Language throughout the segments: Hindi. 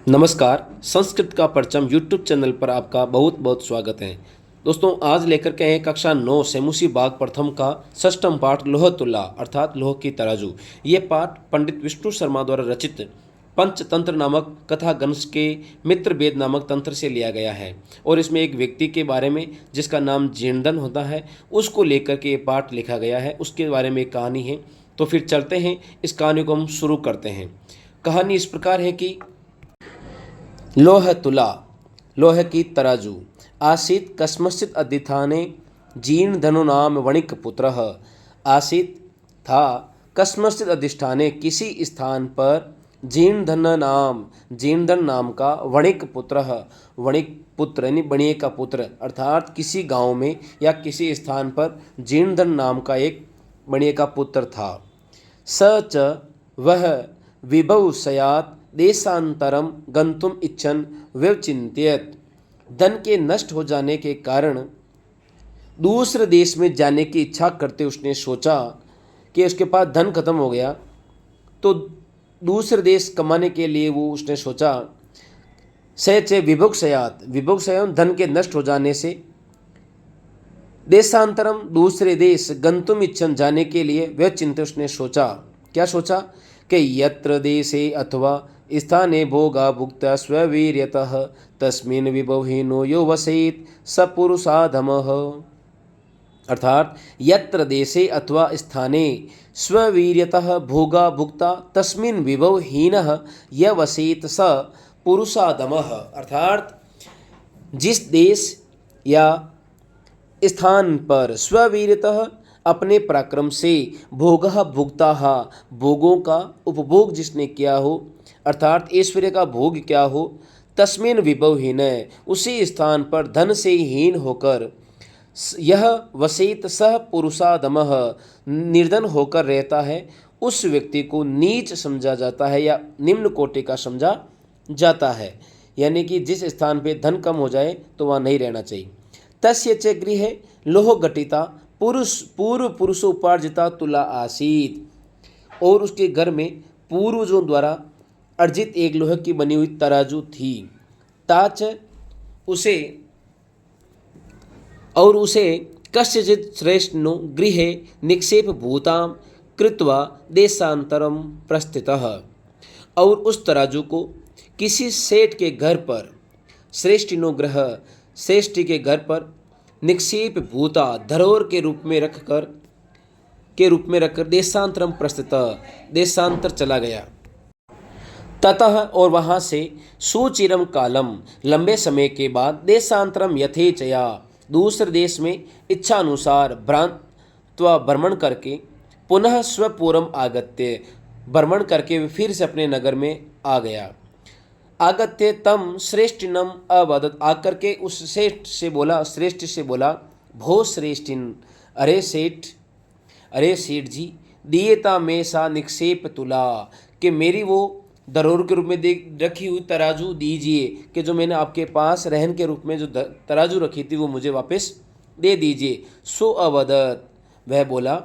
नमस्कार। संस्कृत का परचम यूट्यूब चैनल पर आपका बहुत बहुत स्वागत है। दोस्तों, आज लेकर के हैं कक्षा 9 सेमुसी बाग प्रथम का षष्ठम पाठ लोह तुला अर्थात लोह की तराजू। ये पाठ पंडित विष्णु शर्मा द्वारा रचित पंचतंत्र नामक कथा गंश के मित्र वेद नामक तंत्र से लिया गया है और इसमें एक व्यक्ति के बारे में जिसका नाम जीर्णधन होता है उसको लेकर के ये पाठ लिखा गया है। उसके बारे में एक कहानी है। तो फिर चलते हैं, इस कहानी को हम शुरू करते हैं। कहानी इस प्रकार है कि लोह तुला लोह की तराजू आसीत कस्मश्चित् अधिष्ठाने जीर्ण धनु नाम वणिक पुत्र। आसीत था कस्मश्चित् अधिष्ठाने किसी स्थान पर जीर्ण धन नाम का वणिक पुत्र। वणिक पुत्र यानी बणिये का पुत्र, अर्थात किसी गांव में या किसी स्थान पर जीर्णधन नाम का एक बणिये का पुत्र था। स च वह विभव सयात देशांतरम गंतुम इच्छन व्यवचिंत्यत। धन के नष्ट हो जाने के कारण दूसरे देश में जाने की इच्छा करते उसने सोचा कि उसके पास धन खत्म हो गया, तो दूसरे देश कमाने के लिए वो उसने सोचा। सचे विभुक्षयात, विभुक्षयम धन के नष्ट हो जाने से, देशांतरम दूसरे देश, गंतुम इच्छन जाने के लिए वह चिंता उसने सोचा। क्या सोचा कि यत्र देशे अथवा स्थाने भोगा भुक्ता स्ववीर्यतः तस्मिन् विभवहीनो यो वसेत स पुरुषाधमः। अर्थात यत्र देशे अथवा स्थाने स्ववीर्यतः भोगा भुक्ता तस्मिन् विभवहीनः य वसेत स पुरुषाधमः। अर्थात जिस देश या स्थान पर स्ववीर्यतः अपने पराक्रम से भोगः भुक्ता भोगों का उपभोग जिसने किया हो, अर्थात ऐश्वर्य का भोग क्या हो, तस्मिन विभवहीन उसी स्थान पर धन से हीन होकर यह वसेत सह पुरुषादमः निर्धन होकर रहता है, उस व्यक्ति को नीच समझा जाता है या निम्न कोटि का समझा जाता है। यानी कि जिस स्थान पे धन कम हो जाए तो वहाँ नहीं रहना चाहिए। तस्य च गृहे लोह घटिता पूर्व पुरुषोपार्जिता तुला आसीत। और उसके घर में पूर्वजों द्वारा अर्जित एक लोहे की बनी हुई तराजू थी। ताच उसे कस्यचित् श्रेष्ठनो गृहे निक्षेप भूताम कृत्वा देशांतरम प्रस्थितः। और उस तराजू को किसी सेठ के घर पर, श्रेष्ठिनो ग्रह, श्रेष्ठी के घर पर निक्षेप भूता धरोहर के रूप में रखकर देशांतरम प्रस्थित, देशांतर चला गया। ततः और वहाँ से सुचिरम कालम लंबे समय के बाद देशांतरम यथेचया दूसरे देश में इच्छा अनुसार भ्रमण करके पुनः स्वपुरम आगत्य भ्रमण करके फिर से अपने नगर में आ गया। आगत्य तम श्रेष्ठिनम अवदत, आकर के उस श्रेष्ठ से बोला भो श्रेष्ठिन, अरे सेठ जी, दिएता में सा निक्षेप तुला, कि मेरी वो धरोहर के रूप में रखी हुई तराजू दीजिए, कि जो मैंने आपके पास रहन के रूप में जो तराजू रखी थी वो मुझे वापस दे दीजिए। सो अवदत, वह बोला,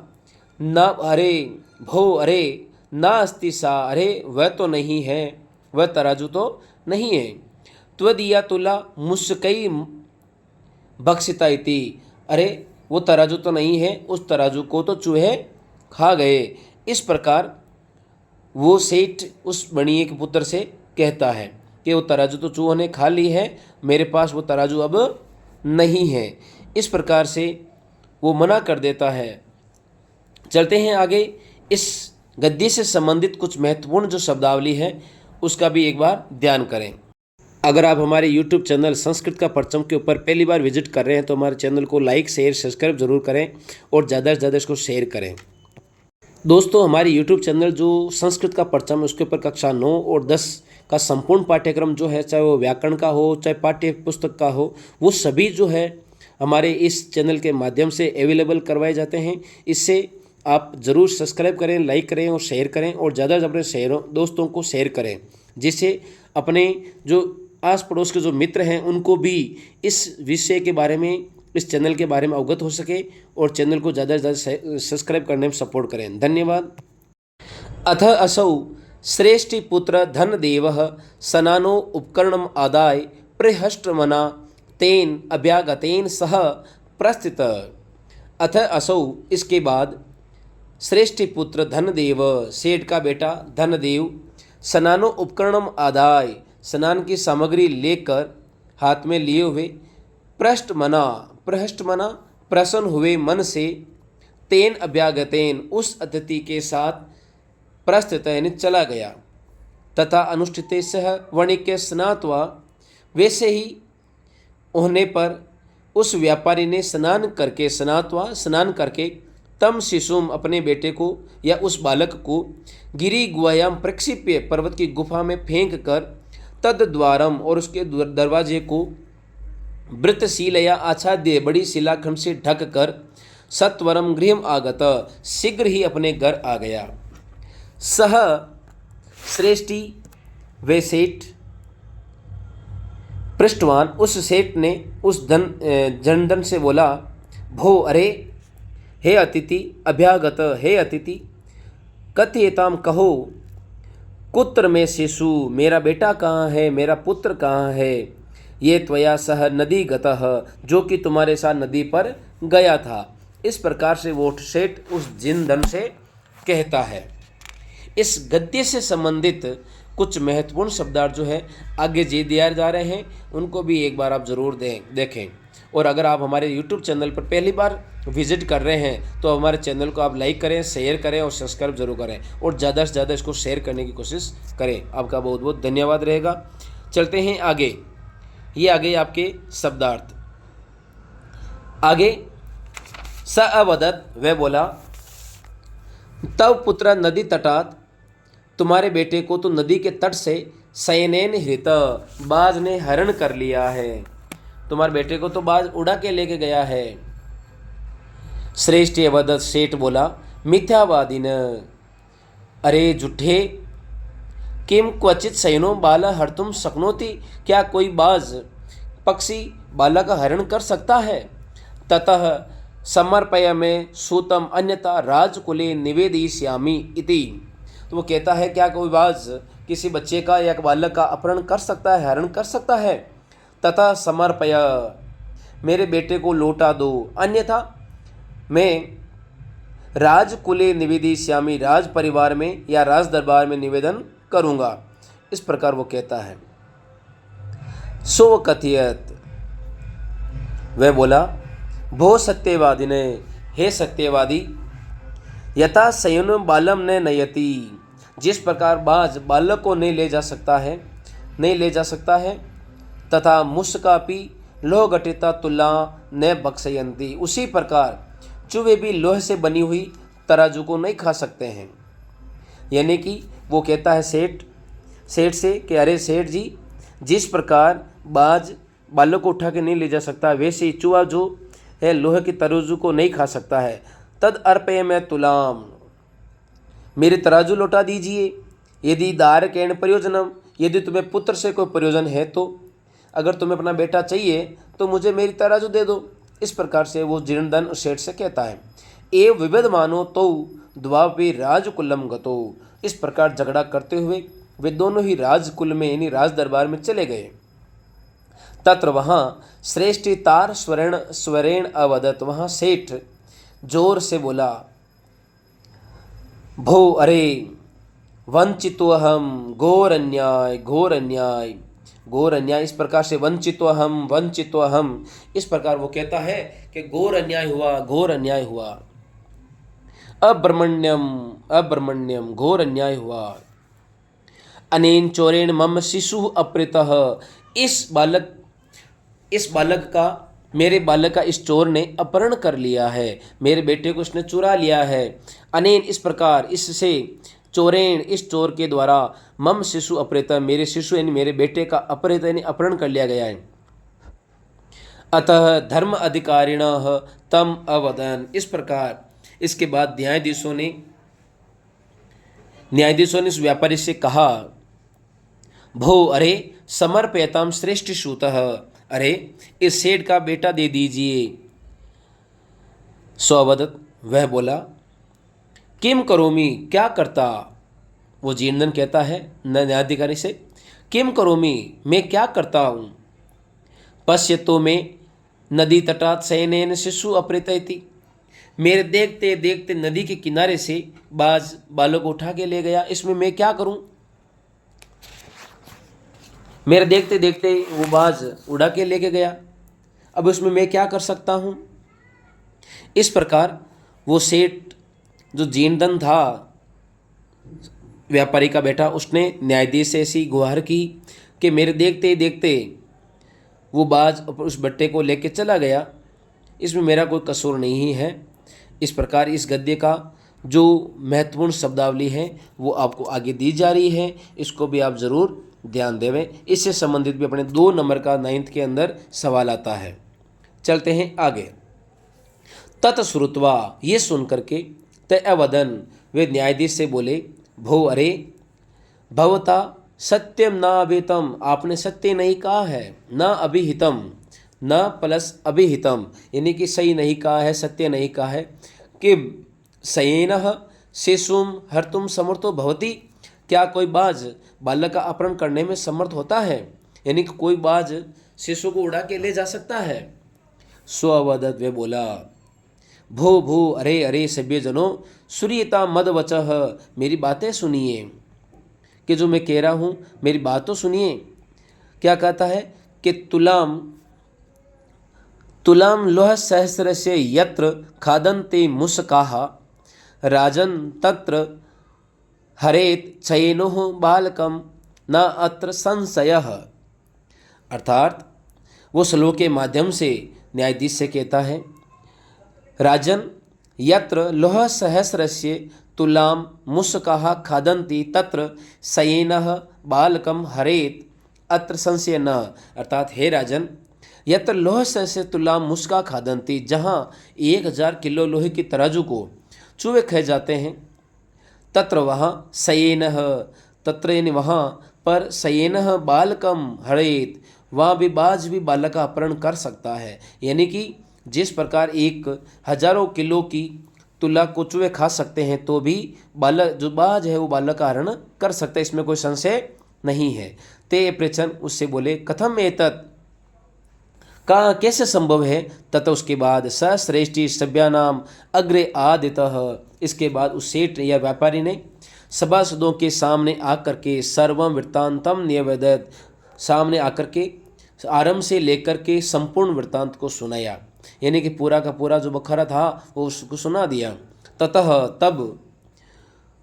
ना अरे भो, अरे ना अस्ति सा, अरे वह तो नहीं है, वह तराजू तो नहीं है। त्वदीया तुला मुस्कई बक्षिता इति, अरे वो तराजू तो नहीं है, उस तराजू को तो चूहे खा गए। इस प्रकार वो सेठ उस बणिये के पुत्र से कहता है कि वो तराजू तो चूहों ने खा ली है, मेरे पास वो तराजू अब नहीं है। इस प्रकार से वो मना कर देता है। चलते हैं आगे। इस गद्य से संबंधित कुछ महत्वपूर्ण जो शब्दावली है उसका भी एक बार ध्यान करें। अगर आप हमारे YouTube चैनल संस्कृत का परचम के ऊपर पहली बार विजिट कर रहे हैं तो हमारे चैनल को लाइक शेयर सब्सक्राइब जरूर करें और ज़्यादा से ज़्यादा इसको शेयर करें। दोस्तों, हमारे YouTube चैनल जो संस्कृत का परचम है उसके ऊपर कक्षा 9 और 10 का संपूर्ण पाठ्यक्रम जो है, चाहे वो व्याकरण का हो चाहे पाठ्य पुस्तक का हो, वो सभी जो है हमारे इस चैनल के माध्यम से अवेलेबल करवाए जाते हैं। इससे आप ज़रूर सब्सक्राइब करें, लाइक करें और शेयर करें और ज़्यादा से अपने दोस्तों को शेयर करें, जिससे अपने जो आस पड़ोस के जो मित्र हैं उनको भी इस विषय के बारे में, इस चैनल के बारे में अवगत हो सके और चैनल को ज़्यादा से ज़्यादा सब्सक्राइब करने में सपोर्ट करें। धन्यवाद। अथ असौ श्रेष्ठी पुत्र धनदेवः सनानो उपकरणम आदाय प्रहष्टमना तेन अभ्यागतेन सह प्रस्थित। अथ असौ, इसके बाद, श्रेष्ठी पुत्र धनदेव, सेठ का बेटा धनदेव, स्नानो उपकरणम आदाय, स्नान की सामग्री लेकर हाथ में लिए हुए, प्रहष्ट मना प्रसन्न हुए मन से, तेन अभ्यागतेन उस अतिथि के साथ, प्रस्थित यानी चला गया, तथा अनुष्ठिते सह वणिक्य स्नात्वा, वैसे ही होने पर उस व्यापारी ने स्नान करके तम शिशुम अपने बेटे को या उस बालक को गिरी गुआयाम प्रक्षिप्य पर्वत की गुफा में फेंक कर तद द्वारम और उसके दरवाजे को वृत्तशीलया आच्छाद्य बड़ी शिलाखंड से ढक कर सत्वरम गृहम आगत शीघ्र ही अपने घर आ गया। सह श्रेष्ठी वे सेठ पृष्ठवान, उस सेठ ने उस जनधन से बोला, भो अरे, हे अतिथि, अभ्यागत, हे अतिथि, कथयताम कहो, कुत्र में शिशु, मेरा बेटा कहाँ है, मेरा पुत्र कहाँ है, ये त्वया सह नदी गतः, जो कि तुम्हारे साथ नदी पर गया था। इस प्रकार से वो सेठ उस जनधन से कहता है। इस गद्य से संबंधित कुछ महत्वपूर्ण शब्दार्थ जो है आगे जे दिए जा रहे हैं, उनको भी एक बार आप ज़रूर देखें। और अगर आप हमारे YouTube चैनल पर पहली बार विजिट कर रहे हैं तो हमारे चैनल को आप लाइक करें, शेयर करें और सब्सक्राइब जरूर करें, और ज़्यादा से ज़्यादा इसको शेयर करने की कोशिश करें। आपका बहुत बहुत धन्यवाद रहेगा। चलते हैं आगे। ये आगे आपके शब्दार्थ। आगे, स अवदत, वह बोला, तव पुत्र नदी तटात, तुम्हारे बेटे को तो नदी के तट से सैनेन हृत, बाज ने हरण कर लिया है। तुम्हारे बेटे को तो बाज उड़ा के लेके गया है। श्रेष्ठ अवदत, सेठ बोला, मिथ्यावादिन, अरे झूठे, किम क्वचित सैनो बाला हर्तुम शक्नोति, क्या कोई बाज पक्षी बाला का हरण कर सकता है। ततः समर्पय में सूतम अन्यथा राजकुले निवेदयिष्यामि इति। तो वो कहता है, क्या कोई बाज किसी बच्चे का या बालक का अपहरण कर सकता है, हरण कर सकता है। तथा समर्पय, मेरे बेटे को लौटा दो, अन्यथा मैं राजकुले निवेदयिष्यामि, राज परिवार में या राज दरबार में निवेदन करूँगा। इस प्रकार वो कहता है। सो कथियत, वह बोला, भो सत्यवादिने, हे सत्यवादी, यथा सयन बालम ने नयति, जिस प्रकार बाज बालक को नहीं ले जा सकता है, तथा मुस्कापी लोह घटिता तुला न बक्सयंती, उसी प्रकार चूहे भी लोहे से बनी हुई तराजू को नहीं खा सकते हैं। यानी कि वो कहता है सेठ से कि अरे सेठ जी, जिस प्रकार बाज बालक को उठा के नहीं ले जा सकता, वैसे ही चूहा जो है लोहे की तराजू को नहीं खा सकता है। तद अर्पय में तुलाम, मेरे तराजू लौटा दीजिए। यदि दार केण प्रयोजनम, यदि तुम्हें पुत्र से कोई प्रयोजन है तो, अगर तुम्हें अपना बेटा चाहिए तो मुझे मेरी तराजू दे दो। इस प्रकार से वो जीर्णधन सेठ से कहता है। एव विविध मानो तो द्वापि राजकुलम गतो, इस प्रकार झगड़ा करते हुए वे दोनों ही राजकुल में यानी राज दरबार में चले गए। तत्र वहाँ श्रेष्ठी तार स्वरेण अवदत, वहाँ सेठ जोर से बोला, भो अरे, वंचितोहम, घोर अन्याय, घोर अन्याय, घोर अन्याय। इस प्रकार से वंचितोहम, इस प्रकार वो कहता है कि घोर अन्याय हुआ, घोर अन्याय हुआ। अब्रह्मण्यम, घोर अन्याय हुआ। अनेन चोरेण मम शिशु अपृतः, मेरे बालक का इस चोर ने अपहरण कर लिया है, मेरे बेटे को इसने चुरा लिया है। अनेन, इस प्रकार, इससे, चोरेण, इस चोर के द्वारा, मम शिशु अपहृत, मेरे शिशु यानी मेरे बेटे का अपहृत यानी अपहरण कर लिया गया है। अतः धर्म अधिकारिण तम अवदन, इस प्रकार इसके बाद न्यायाधीशों ने इस व्यापारी से कहा, भो अरे, समर्पयताम श्रेष्ठ सूतः, अरे इस सेठ का बेटा दे दीजिए। सो अवदत, वह बोला, किम करोमी, क्या करता। वो जीर्णन कहता है न्यायाधिकारी से, किम करोमि, मैं क्या करता हूँ। पश्यतो में नदी तटात शयनेन शिशु अपहृतयति, मेरे देखते देखते नदी के किनारे से बाज बालक उठा के ले गया, इसमें मैं क्या करूं। मेरे देखते देखते वो बाज उड़ा के लेके गया, अब उसमें मैं क्या कर सकता हूं। इस प्रकार वो सेठ जो जीनदन था व्यापारी का बेटा, उसने न्यायाधीश से ऐसी गुहार की कि मेरे देखते देखते वो बाज उस बट्टे को लेके चला गया, इसमें मेरा कोई कसूर नहीं है। इस प्रकार इस गद्य का जो महत्वपूर्ण शब्दावली है वो आपको आगे दी जा रही है, इसको भी आप ज़रूर ध्यान देवें। इससे संबंधित भी अपने 2 नंबर का 9th के अंदर सवाल आता है। चलते हैं आगे। तत्श्रुत्वा, ये सुन करके, तयवदन, वे न्यायाधीश से बोले, भो अरे भवता सत्यम न अभिहितम, आपने सत्य नहीं कहा है, न अभिहितम, न प्लस अभिहितम, यानी कि सही नहीं कहा है, सत्य नहीं कहा है, कि शयेनः शिशुम हर्तुम समर्थो भवति, क्या कोई बाज बालक का अपहरण करने में समर्थ होता है, यानी कि कोई बाज शिशु को उड़ा के ले जा सकता है। स्ववदत, वे बोला, भो भो अरे अरे सभ्यजनों, सूर्यता मद वचः, मेरी बातें सुनिए, कि जो मैं कह रहा हूँ मेरी बात तो सुनिए। क्या कहता है कि तुलाम तुलाम लोह सहस्रस्य यत्र खादन्ते मुसकाः राजन तत्र हरेत चयेनुः बालकम न अत्र संशयः। अर्थात वो श्लोक के माध्यम से न्यायाधीश से कहता है, राजन यत्र लोह सहस्रस्य तुलाम मुसकाः खादन्ति तत्र शयेनः बालकम हरेत अत्र संशय न। अर्थात हे राजन, यत्र लोह सहस्र तुलाम मुस्का खादन्ति, जहाँ 1000 किलो लोहे की तराजू को चूहे खा जाते हैं, तत्र वहाँ शयेनः, तत्र यानी वहाँ पर शयेनः बालकम हरेत, वहाँ भी बाज भी बालक का अपहरण कर सकता है। यानी कि जिस प्रकार 1000 किलो की तुला को चूहे खा सकते हैं, तो भी बालक जो बाज है वो बालक का हरण कर सकता है, इसमें कोई संशय नहीं है। ते पृछन, उससे बोले, कथम एतत्, कहाँ कैसे संभव है। तथा उसके बाद सश्रेष्ठी सभ्यानाम अग्रे आदितः, इसके बाद उस सेठ या व्यापारी ने सभासदों के सामने आकर के सर्वम वृत्तांतम निवेदयत्, सामने आकर के आरंभ से लेकर के संपूर्ण वृत्तांत को सुनाया, यानी कि पूरा का पूरा जो बखरा था वो उसको सुना दिया। ततः तब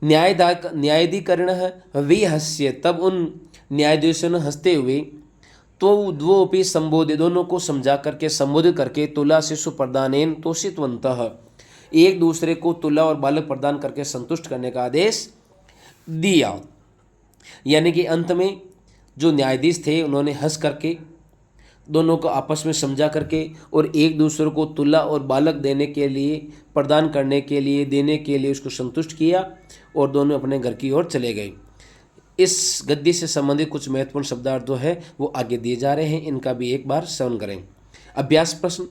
न्यायाधिकरण विहस्य, तब उन न्यायाधीशों ने हंसते हुए, तो द्वोपि संबोधि, दोनों को समझा करके संबोधित करके, तुला शिशु प्रदानेन तोषितवन्तः, एक दूसरे को तुला और बालक प्रदान करके संतुष्ट करने का आदेश दिया। यानी कि अंत में जो न्यायाधीश थे उन्होंने हंस करके दोनों को आपस में समझा करके और एक दूसरे को तुला और बालक देने के लिए, प्रदान करने के लिए, देने के लिए उसको संतुष्ट किया और दोनों अपने घर की ओर चले गए। इस गद्य से संबंधित कुछ महत्वपूर्ण शब्दार्थ जो है वो आगे दिए जा रहे हैं, इनका भी एक बार श्रवण करें। अभ्यास प्रश्न,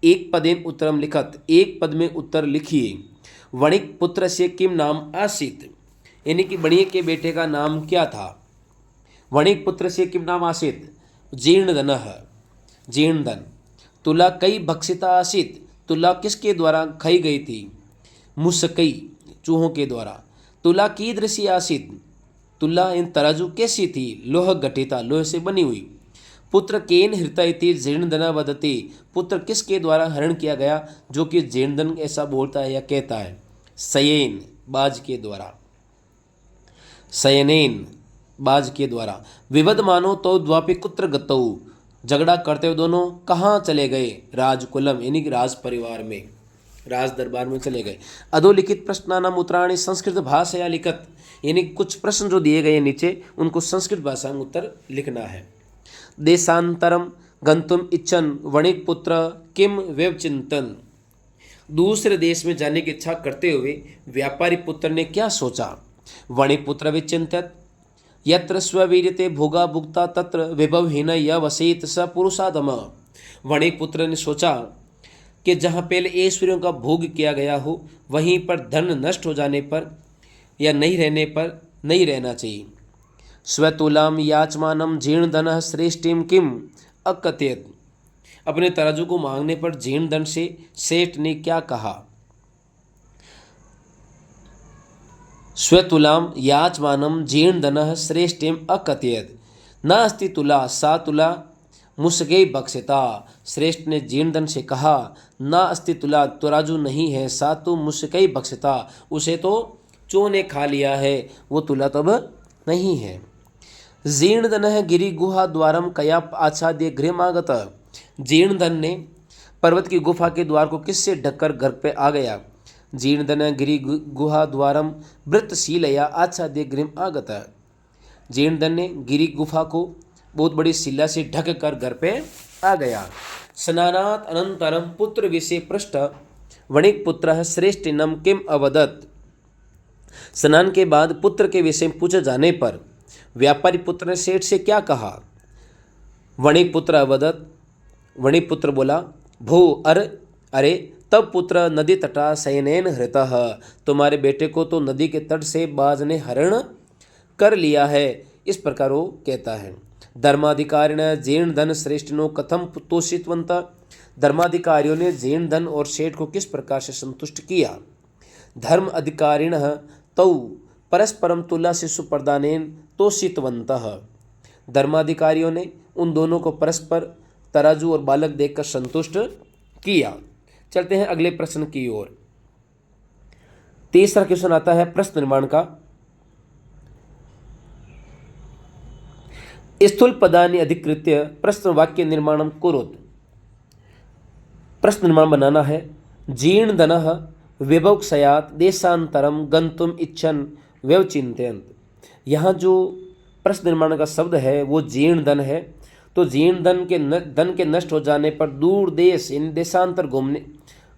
एक पदेन उत्तरम लिखत, एक पद में उत्तर लिखिए। वणिक पुत्र से किम नाम आसीत, यानी कि वणिक के बेटे का नाम क्या था। वणिक पुत्र से किम नाम आसीत, जीर्णधनः, जीर्णधन। तुला कई भक्षिता आसीत, तुला किसके द्वारा खाई गई थी, मुसकई, चूहों के द्वारा। तुला कीदृशी आसीत, तुला इन तराजू कैसी थी, लोह घटिता, लोहे से बनी हुई। पुत्र केन हृतयति जीर्णधना वदति, पुत्र किसके द्वारा हरण किया गया, जो कि जीर्णधन ऐसा बोलता है या कहता है। शयेन, बाज के द्वारा, शयनेन, बाज के द्वारा। विवद मानो तो द्वापि कुत्र गतौ, झगड़ा करते हुए दोनों कहाँ चले गए, राजकुलम, यानी कि राज परिवार में, राज दरबार में चले गए। अधोलिखित प्रश्नानाम उत्तराणि संस्कृत भाषया लिखत, यानी कुछ प्रश्न जो दिए गए नीचे उनको संस्कृत भाषा में उत्तर लिखना है। देशांतरम गंतुम इच्छन वणिक पुत्र किम व्यवचिंतन, दूसरे देश में जाने की इच्छा करते हुए व्यापारी पुत्र ने क्या सोचा। वणिक पुत्र विचिंतित, यत्र स्ववीर्यते भोगा भुक्ता तत्र विभवहीन य वसेत स पुरुषाधम। वणिक पुत्र ने सोचा कि जहाँ पहले ऐश्वर्यों का भोग किया गया हो, वहीं पर धन नष्ट हो जाने पर या नहीं रहने पर नहीं रहना चाहिए। स्वतुलाम याचमानम जीर्ण धन श्रेष्ठिम किम अकथयत। अपने तराजू को मांगने पर जीर्ण धन से सेठ ने क्या कहा? स्वतुलाम याचमानम जीर्ण धन श्रेष्ठिम अकथयत। न अस्ति तुला सा तुला मुसगे बक्षिता। श्रेष्ठ ने जीर्ण धन से कहा, न अस्ति तुला, तराजू नहीं है, सा तो मुसके बक्षिता, उसे तो चोर ने खा लिया है, वो तुला तब नहीं है। जीर्ण धन गिरी गुहा द्वारम कया आच्छाद्य गृहमागत। जीर्ण धन ने पर्वत की गुफा के द्वार को किससे ढककर घर पे आ गया? जीर्ण धन गिरी गुहा द्वारम वृत्तशीलया आच्छाद्य गृह आगत। जीर्ण धन ने गिरी गुफा को बहुत बड़ी शिला से ढक कर घर पे आ गया। स्नानात् अनंतरम पुत्र विषय पृष्ठ वणिक पुत्र श्रेष्ठिनम किम अवदत। स्नान के बाद पुत्र के विषय पूछे जाने पर व्यापारी पुत्र ने सेठ से क्या कहा? वणिक पुत्र अवदत। वणिक पुत्र बोला, भो अरे तब पुत्र नदी तटा शयनेन हृतः। तुम्हारे बेटे को तो नदी के तट से बाज ने हरण कर लिया है। इस प्रकार वो कहता है। धर्माधिकारिण जीर्ण धन श्रेष्ठिनो कथम तोषितवंत। धर्माधिकारियों ने जीर्ण धन और सेठ को किस प्रकार से संतुष्ट किया? धर्म अधिकारिण तौ परस्परम तुला शिशु प्रदानेन तोषितवंतः। धर्माधिकारियों ने उन दोनों को परस्पर तराजू और बालक देखकर संतुष्ट किया। चलते हैं अगले प्रश्न की ओर। तीसरा क्वेश्चन आता है प्रश्न निर्माण का। स्थूल पदानि अधिकृत्य प्रश्न वाक्य निर्माणम कुरुत। प्रश्न निर्माण बनाना है। जीर्ण धनः विभोक्ष्यात् देशांतरम गंतुम इच्छन व्यवचिन्तयन्त। यहाँ जो प्रश्न निर्माण का शब्द है वो जीर्ण धन है। तो जीर्ण धन के नष्ट हो जाने पर दूर देश इन देशांतर घूमने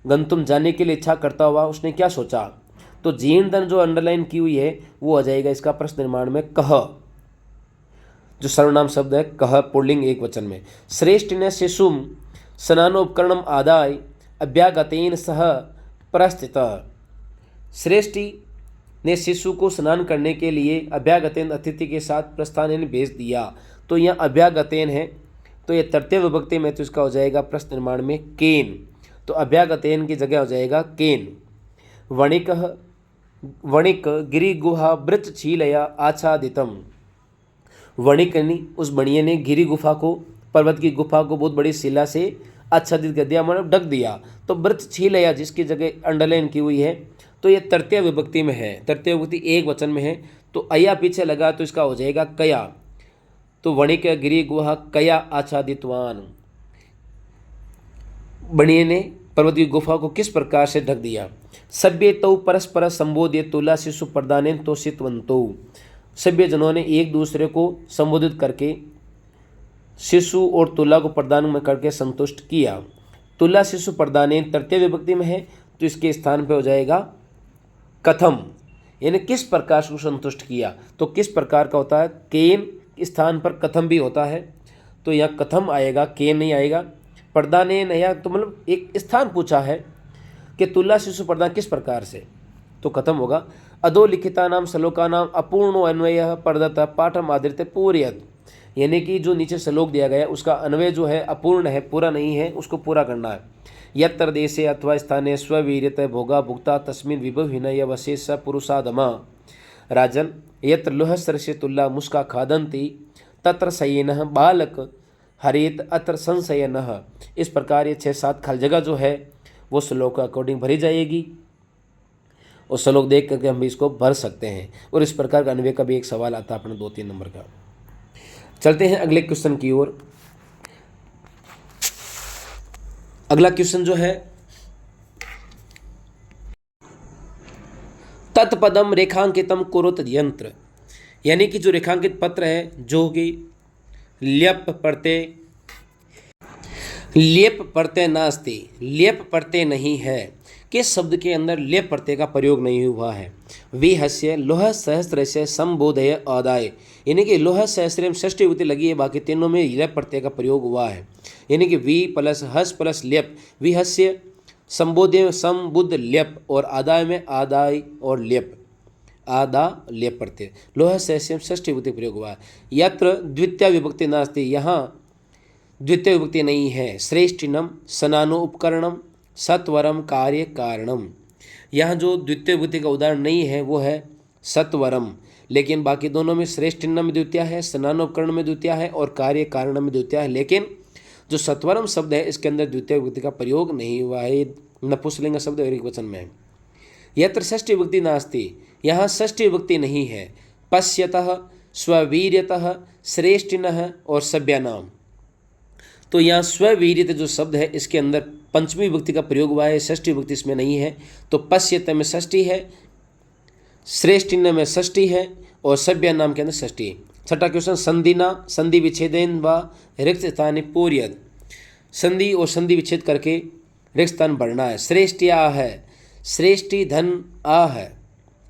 गंतुम जाने के लिए इच्छा करता हुआ उसने क्या सोचा? तो जीर्ण धन जो अंडरलाइन की हुई है वो आ जाएगा इसका प्रश्न निर्माण में कह। जो सर्वनाम शब्द है कह पुल्लिंग एक वचन में। श्रेष्ठ ने शिशुम स्नानोपकरणम आदाय अभ्यागतेन सह प्रस्थित। श्रेष्ठी ने शिशु को स्नान करने के लिए अभ्यागतेन अतिथि के साथ प्रस्थान भेज दिया। तो यहाँ अभ्यागतेन है तो ये तृतीय विभक्ति में तो इसका हो जाएगा प्रश्न निर्माण में केन। तो अभ्यागतेन की जगह हो जाएगा केन। वणिक गिरी गुहा वृत्त छीलया आच्छादितम। वणिक उस बणिये ने गिरी गुफा को पर्वत की गुफा को बहुत बड़ी शिला से आच्छादित कर दिया, मतलब ढक दिया। तो वृत्त छीलया जिसकी जगह अंडरलाइन की हुई है तो ये तृतीय विभक्ति में है। तृतीय विभक्ति एक वचन में है तो अया पीछे लगा तो इसका हो जाएगा कया। तो वणिक गिरी गुहा कया आच्छादितवान। बणिये ने पर्वत की गुफा को किस प्रकार से ढक दिया? सभ्य तो परस्पर संबोध्य तुला शिशु प्रदानेन तोषितवंतो। सभ्य जनों ने एक दूसरे को संबोधित करके शिशु और तुला को प्रदान में करके संतुष्ट किया। तुला शिशु प्रदानेन तृतीय विभक्ति में है तो इसके स्थान पे हो जाएगा कथम, यानी किस प्रकार से संतुष्ट किया। तो किस प्रकार का होता है? केन स्थान पर कथम भी होता है तो यहाँ कथम आएगा, केन नहीं आएगा। प्रदानेन या तो मतलब एक स्थान पूछा है कि तुला शिशु प्रदान किस प्रकार से, तो कथम होगा। अधोलिखिता नाम श्लोका नाम अपूर्णो अन्वय प्रदत्त पाठम आदृत्य पूर्यत। यानी कि जो नीचे श्लोक दिया गया उसका अन्वय जो है अपूर्ण है, पूरा नहीं है, उसको पूरा करना है। यत्र देशे अथवा स्थाने स्ववीर्यत भोगा भुक्ता तस्मिन् विभवहीनय वशेष पुरुषादमा। राजन यत्र लोह सरसे तुल्ला मुस्का खादंती तत्र शयेनः बालक हरेत अत्र संशयनः। इस प्रकार ये 6-7 खाली जगह जो है वो श्लोक अकॉर्डिंग भरी जाएगी और श्लोक देख करके हम भी इसको भर सकते हैं। और इस प्रकार का अन्वय का भी एक सवाल आता है अपने 2-3 नंबर का। चलते हैं अगले क्वेश्चन की ओर। अगला क्वेश्चन जो है तत्पदम रेखांकितम कुरुत यंत्र। यानी कि जो रेखांकित पत्र है जो कि ल्यप प्रत्यय नास्ति, लेप प्रत्यय नहीं है। किस शब्द के अंदर लेप प्रत्यय का प्रयोग नहीं हुआ है? विहस्य लोह सहस्त्र से संबोधय आदाय। यानी कि लोह सहस्त्र में षष्ठी विभक्ति लगी है, बाकी तीनों में लेप प्रत्यय का प्रयोग हुआ है। यानी कि वी प्लस हस प्लस लेप। विहस्य संबोधय संबुद्ध लेप और आदाय में आदाय और लेप। आदा लेप प्रत्यय लोह से षष्ठी विभक्ति प्रयोग हुआ है। यत्र द्वितीय विभक्ति नास्ति, यहाँ द्वितीय विभक्ति नहीं है। श्रेष्ठिनम सनानो उपकरणम सत्वरम कार्य कारणम, यहाँ जो द्वितीय विभक्ति का उदाहरण नहीं है वो है सत्वरम, लेकिन बाकी दोनों में श्रेष्ठिनम में द्वितीय है, सनानोपकरण में द्वितीय है और कार्य कारण में द्वितीय है। लेकिन जो सत्वरम शब्द है इसके अंदर द्वितीय विभक्ति का प्रयोग नहीं हुआ है, नपुंसकलिंग शब्द और एकवचन में है। यत्र षष्ठी विभक्ति नास्ति, यहाँ षष्ठी विभक्ति नहीं है। पश्यतः, स्ववीर्यतः, श्रेष्ठिनः और सभ्यानाम, तो यहाँ स्ववीर्यत जो शब्द है इसके अंदर पंचमी विभक्ति का प्रयोग हुआ है, षष्ठी विभक्ति इसमें नहीं है। तो पश्यत में षष्ठी है, श्रेष्ठिन में षष्ठी है और सभ्य नाम के अंदर षष्ठी है। छठा क्वेश्चन, संधिना संधि विच्छेदेन व रिक्त स्थान पूर्यद, संधि और संधि विच्छेद करके रिक्त स्थान भरना है। श्रेष्ठिया है, श्रेष्ठी धन आ है,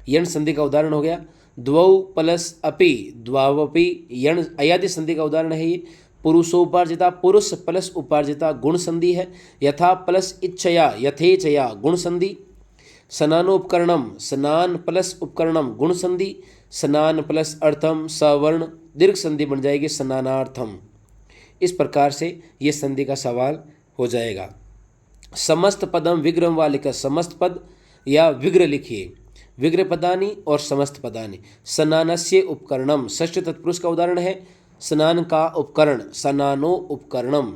यण संधि का उदाहरण हो गया। द्वौ प्लस अपि, द्वावपि यण अयादि संधि का उदाहरण है ये। पुरुषोपार्जिता, पुरुष प्लस उपार्जिता गुण संधि है। यथा प्लस इच्छया, यथेचया गुण संधि। स्नानोपकरणम, स्नान प्लस उपकरणम गुण संधि। स्नान प्लस अर्थम, सवर्ण दीर्घ संधि बन जाएगी स्नानार्थम। इस प्रकार से ये संधि का सवाल हो जाएगा। समस्त पदम विग्रह व लिख, समस्त पद या विग्रह लिखिए। विग्रह पदानी और समस्त पदानी। स्नानस्य उपकरणम, षष्ठ तत्पुरुष का उदाहरण है। स्नान का उपकरण, स्नानो उपकरणम।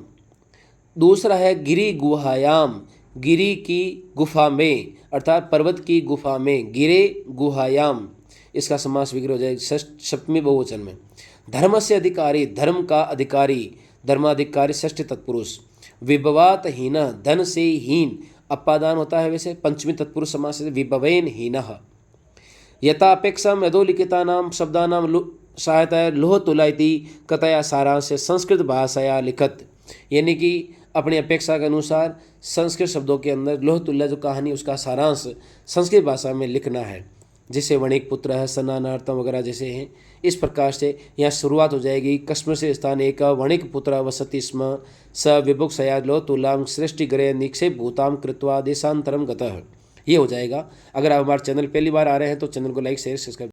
दूसरा है गिरि गुहायाम, गिरि की गुफा में, अर्थात पर्वत की गुफा में। गिरे गुहायाम, इसका समास विग्रह हो जाएगा सप्तमी बहुवचन में। धर्म से अधिकारी, धर्म का अधिकारी, धर्माधिकारी षष्ठी तत्पुरुष। विभवात हीन, धन से हीन, अपादान होता है वैसे पंचमी तत्पुरुष समास से विभवेन हीनः। यथापेक्षम यथोलिखितानां शब्दानां सहायता लोह तुलाइति कथया सारांश, संस्कृत भाषाया लिखत, यानी कि अपनी अपेक्षा के अनुसार संस्कृत शब्दों के अंदर लोह तुल्य जो कहानी उसका सारांश संस्कृत भाषा में लिखना है, जैसे वणिक पुत्र है, सन्नानार्थम वगैरह जैसे हैं। इस प्रकार से यहाँ शुरुआत हो जाएगी। कस्म से स्थान एक वणिक पुत्र वसति स्म स विभुक्षया लोह तुलाम सृष्टि ग्रह निक्षेप भूताम कृत्वा देशांतरम गतः, ये हो जाएगा। अगर आप हमारे चैनल पहली बार आ रहे हैं तो चैनल को लाइक शेयर सब्सक्राइब